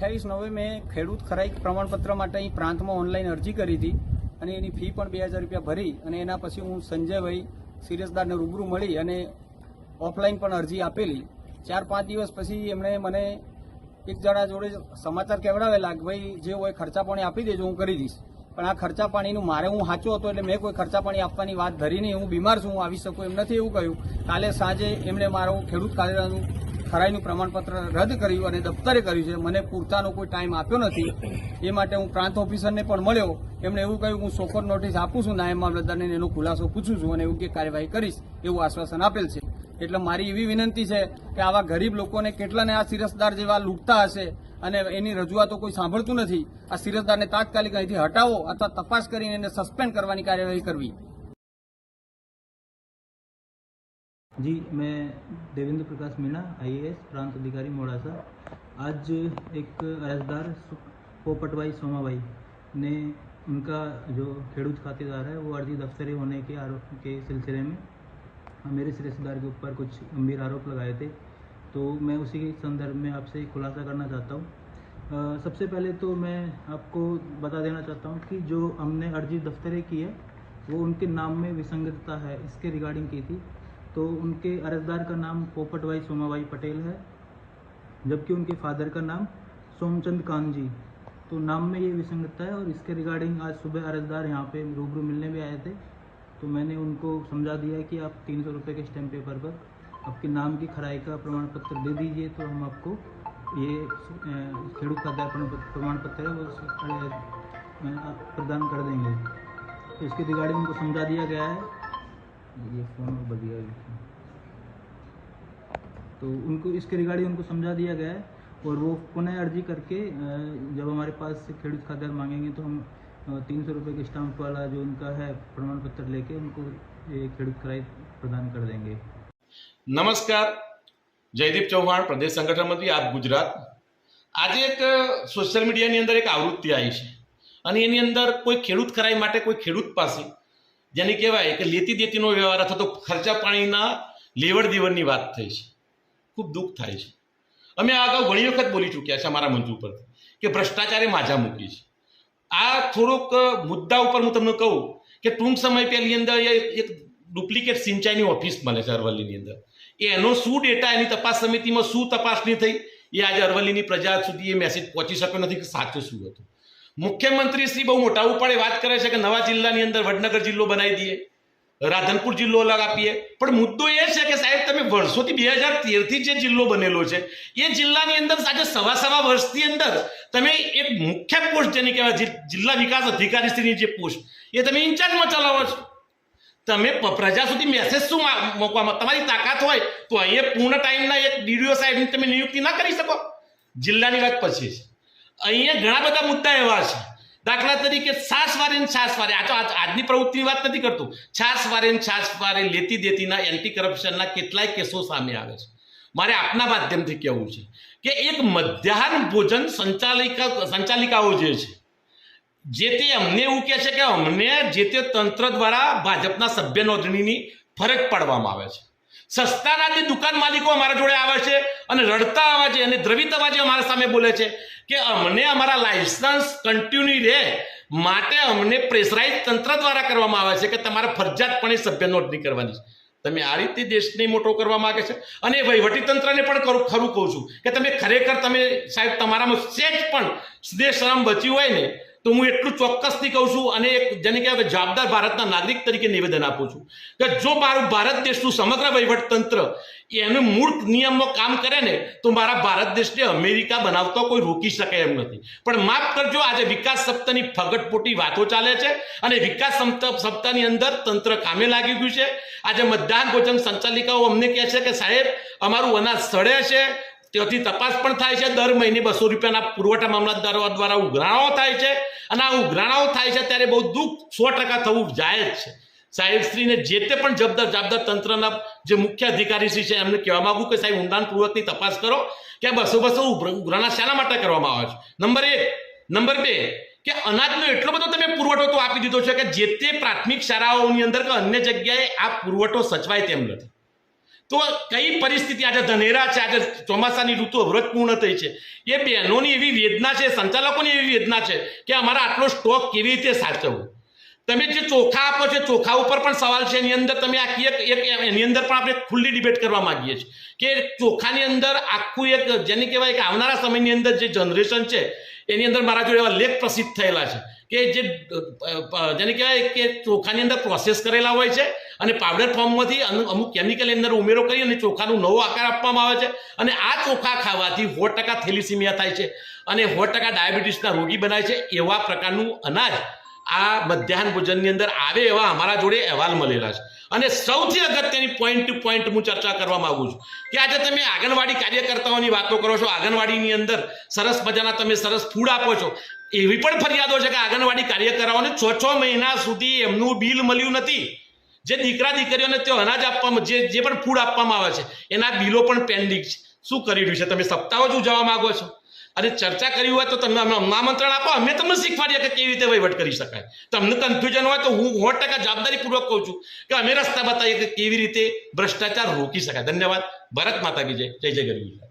28 મેં ખેડૂત ખરાઈ પ્રમાણપત્ર માટે અહીં પ્રાંતમાં ઓનલાઈન અરજી કરી હતી અને એની ફી પણ 2000 રૂપિયા ભરી અને એના પછી હું સંજયભાઈ સિરસદારને રૂબરૂ મળી અને ઓફલાઈન પણ અરજી આપેલી। 4-5 દિવસ પછી એમણે મને એક જણા જોડે સમાચાર કહેવડાવેલા કે ભાઈ જે હોય ખર્ચા પાણી આપી દેજો, હું કરી દઈશ। પણ આ ખર્ચા પાણીનું મારે હું સાચો હતો એટલે મેં કોઈ ખર્ચા પાણી આપવાની વાત ધરી નહીં। હું બીમાર છું, હું આવી શકું એમ નથી એવું કહ્યું। કાલે સાંજે એમણે મારું ખેડૂત ખરાઈનું પ્રમાણપત્ર રદ કર્યું અને દફતરે કર્યું છે। મને પૂરતાનો કોઈ ટાઈમ આપ્યો નથી। એ માટે હું પ્રાંત ઓફિસરને પણ મળ્યો, એમણે એવું કહ્યું હું સોકોર નોટિસ આપું છું નાયબ મામલતદારને, એનો ખુલાસો પૂછું છું અને યોગ્ય કાર્યવાહી કરીશ એવું આશ્વાસન આપેલ છે। એટલે મારી એવી વિનંતી છે કે આવા ગરીબ લોકોને કેટલાને આ સિરસદાર જેવા લૂંટતા હશે અને એની રજૂઆતો કોઈ સાંભળતું નથી। આ સિરસદારને તાત્કાલિક અહીંથી હટાવો અથવા તપાસ કરીને એને સસ્પેન્ડ કરવાની કાર્યવાહી કરવી। जी, मैं देवेंद्र प्रकाश मीणा, IAS प्रांत अधिकारी मोड़ासा। आज एक अर्जदार पोपटभाई सोमाभाई ने उनका जो खेडूत खातेदार है वो अर्जी दफ्तरी होने के आरोप के सिलसिले में मेरे सिरसदार के ऊपर कुछ गंभीर आरोप लगाए थे। तो मैं उसी के संदर्भ में आपसे खुलासा करना चाहता हूँ। सबसे पहले तो मैं आपको बता देना चाहता हूँ कि जो हमने अर्जी दफ्तरे की है वो उनके नाम में विसंगतता है, इसके रिगार्डिंग की थी। तो उनके अर्जदार का नाम पोपटभाई सोमाभाई पटेल है, जबकि उनके फादर का नाम सोमचंद कांजी। तो नाम में ये विसंगतता है और इसके रिगार्डिंग आज सुबह अर्जदार यहाँ पे रूबरू मिलने भी आए थे। तो मैंने उनको समझा दिया कि आप 300 रुपये के स्टैम्प पेपर पर आपके नाम की खराई का प्रमाण पत्र दे दीजिए, तो हम आपको ये खेडूत खातेदार प्रमाण पत्र है वो प्रदान कर देंगे। तो इसके रिगार्डिंग उनको समझा दिया गया है। ये फ़ोन बज गया, तो उनको इसके रिगार्डिंग उनको समझा दिया गया है और वो पुनः अर्जी करके जब हमारे पास से खेडूत खातेदार मांगेंगे तो हम 300 रुपये के स्टाम्प वाला जो उनका है प्रमाण पत्र लेके उनको ये खेडूत खराई प्रदान कर देंगे। नमस्कार, जयदीप चौहाण, प्रदेश संगठन मंत्री, आप गुजरात। आज एक सोशल मीडिया अंदर एक आवृत्ति आई है અને એની અંદર કોઈ ખેડૂત ખરાઈ માટે કોઈ ખેડૂત પાસે જેને કહેવાય કે લેતી દેતીનો વ્યવહાર અથવા તો ખર્ચા પાણીના લેવડ દેવડની વાત થઈ છે। ખૂબ દુઃખ થાય છે। અમે આ અગાઉ ઘણી વખત બોલી ચૂક્યા છે અમારા મંચ ઉપરથી કે ભ્રષ્ટાચારે માજા મૂકી છે। આ થોડોક મુદ્દા ઉપર હું તમને કહું કે ટૂંક સમય પહેલી અંદર એક ડુપ્લિકેટ સિંચાઈની ઓફિસ મળે છે અરવલ્લીની અંદર। એનો શું ડેટા, એની તપાસ સમિતિમાં શું તપાસણી થઈ એ આજે અરવલ્લીની પ્રજા સુધી એ મેસેજ પહોંચી શક્યો નથી કે સાચું શું હતું। મુખ્યમંત્રી શ્રી બહુ મોટા ઉપાડે વાત કરે છે કે નવા જિલ્લાની અંદર વડનગર જિલ્લો બનાવી દઈએ, રાધનપુર જિલ્લો અલગ આપીએ, પણ મુદ્દો એ છે કે સાહેબ તમે વર્ષોથી 2013થી જે જિલ્લો બનેલો છે એ જિલ્લાની અંદર આજે સવા વર્ષની અંદર તમે એક મુખ્ય પોસ્ટ જેને કહેવાય જિલ્લા વિકાસ અધિકારીશ્રીની જે પોસ્ટ એ તમે ઇન્ચાર્જમાં ચલાવો છો। તમે પ્રજા સુધી મેસેજ શું મૂકવામાં તમારી તાકાત હોય તો અહીંયા પૂર્ણ ટાઈમના એક DDO સાહેબની તમે નિયુક્તિ ના કરી શકો। જિલ્લાની વાત પછી છે, અહીંયા ઘણા બધા મુદ્દા એવા છે। દાખલા તરીકે છાસવારે આજની પ્રવૃત્તિની વાત નથી કરતો, છાસવારે લેતી દેતીના એન્ટી કરપ્શનના કેટલાય કેસો સામે આવે છે। મારે આપના માધ્યમથી કહેવું છે કે એક મધ્યાહન ભોજન સંચાલિકાઓ જે તે અમને એવું કહે છે કે અમને જે તે તંત્ર દ્વારા ભાજપના સભ્ય નોંધણીની ફરજ પાડવામાં આવે છે। સસ્તાના જે દુકાન માલિકો અમારા જોડે આવે છે અને રડતા અવાજે અને દ્રવિત અવાજે અમારા સામે બોલે છે કે અમને અમારા લાયસન્સ કન્ટિન્યુ રહે માટે અમને પ્રેશરાઇઝ તંત્ર દ્વારા કરવામાં આવે છે કે તમારે ફરજિયાતપણે સભ્ય નોંધણી કરવાની છે। તમે આ રીતે દેશને મોટો કરવા માંગે છે અને વહીવટી તંત્રને પણ ખરું કહું છું કે તમે ખરેખર તમે સાહેબ તમારામાં સેજ પણ સ્નેહ શરમ બચી હોય ને તો હું એટલું ચોક્કસથી કહું છું અને એક જેને કહેવાય જવાબદાર ભારતના નાગરિક તરીકે નિવેદન આપું છું કે જો મારું ભારત દેશનું સમગ્ર વહીવટ તંત્ર એનું મૂળ નિયમમાં કામ કરે ને તો મારા ભારત દેશને અમેરિકા બનાવતો કોઈ રોકી શકે એમ નથી। પણ માફ કરજો, આજે વિકાસ સપ્તાહની ફગટપોટી વાતો ચાલે છે અને વિકાસ સપ્તાહની અંદર તંત્ર કામે લાગી ગયું છે। આજે મધ્યાહન ભોજન સંચાલિકાઓ અમને કહે છે કે સાહેબ અમારું અનાજ સડે છે, ત્યાંથી તપાસ પણ થાય છે, દર મહિને 200 રૂપિયાના પુરવઠા મામલતદારો દ્વારા ઉઘરાણાઓ થાય છે અને આ ઉઘરાણાઓ થાય છે ત્યારે બહુ દુઃખ 100% થવું જાયજ છે। સાહેબશ્રીને જે તે પણ જવાબદાર તંત્રના જે મુખ્ય અધિકારીશ્રી છે એમને કહેવા માંગુ કે સાહેબ ઊંડાણપૂર્વકની તપાસ કરો કે 200 ઉઘરાણા શાના માટે કરવામાં આવે છે। નંબર 1, નંબર 2 કે અનાજનો એટલો બધો તમે પુરવઠો તો આપી દીધો છે કે જે તે પ્રાથમિક શાળાઓની અંદર કે અન્ય જગ્યાએ આ પુરવઠો સચવાય તેમ નથી। તો તો કઈ પરિસ્થિતિ આજે ધનેરા છે, આજે ચોમાસાની ઋતુ અવરોધ પૂર્ણ થઈ છે, એ બહેનોની એવી વેદના છે, સંચાલકોની એવી વેદના છે કે અમારા આટલો સ્ટોક કેવી રીતે સાચવવો. તમે જે ચોખા આપો છો, ચોખા ઉપર પણ સવાલ છે. એની અંદર તમે આખી એક એની અંદર પણ આપણે ખુલ્લી ડિબેટ કરવા માંગીએ છીએ કે ચોખાની અંદર આખું એક જેને કહેવાય કે આવનારા સમયની અંદર જે જનરેશન છે એની અંદર મારા જોડે એવા લેખ પ્રસિદ્ધ થયેલા છે કે જે જેને કહેવાય કે ચોખાની અંદર પ્રોસેસ કરેલા હોય છે અને પાવડર ફોર્મમાંથી અમુક કેમિકલ અંદર ઉમેરો કરી અને ચોખાનો નવો આકાર આપવામાં આવે છે અને આ ચોખા ખાવાથી 100% થેલિસીમિયા થાય છે અને 100% ડાયાબિટીસના રોગી બનાવે છે. એવા પ્રકારનું અનાજ આ મધ્યાહન ભોજનની અંદર આવે એવા અમારા જોડે અહેવાલ મળેલા છે. અને સૌથી અગત્યની પોઈન્ટ ટુ પોઈન્ટ હું ચર્ચા કરવા માંગુ છું કે આજે તમે આંગણવાડી કાર્યકર્તાઓની વાતો કરો છો, આંગણવાડીની અંદર સરસ મજાના તમે સરસ ફૂડ આપો છો. એવી પણ ફરિયાદો છે કે આંગણવાડી કાર્યકર્તાઓને 6 મહિના સુધી એમનું બિલ મળ્યું નથી. જે દીકરા દીકરીઓને તે અનાજ આપવામાં જે પણ ફૂડ આપવામાં આવે છે એના બિલો પણ પેન્ડિંગ છે. શું કરી રહ્યું છે? તમે સપ્તાહો જ ઉજવવા માંગો છો. અને ચર્ચા કરી હોય તો તમે આમંત્રણ આપો, અમે તમને શીખવાડીએ કે કેવી રીતે વહીવટ કરી શકાય. તમને કન્ફ્યુઝન હોય તો હું 100% જવાબદારીપૂર્વક કહું છું કે અમે રસ્તા બતાવીએ કે કેવી રીતે ભ્રષ્ટાચાર રોકી શકાય. ધન્યવાદ. ભારત માતા કી જય. જય જય ગરવી.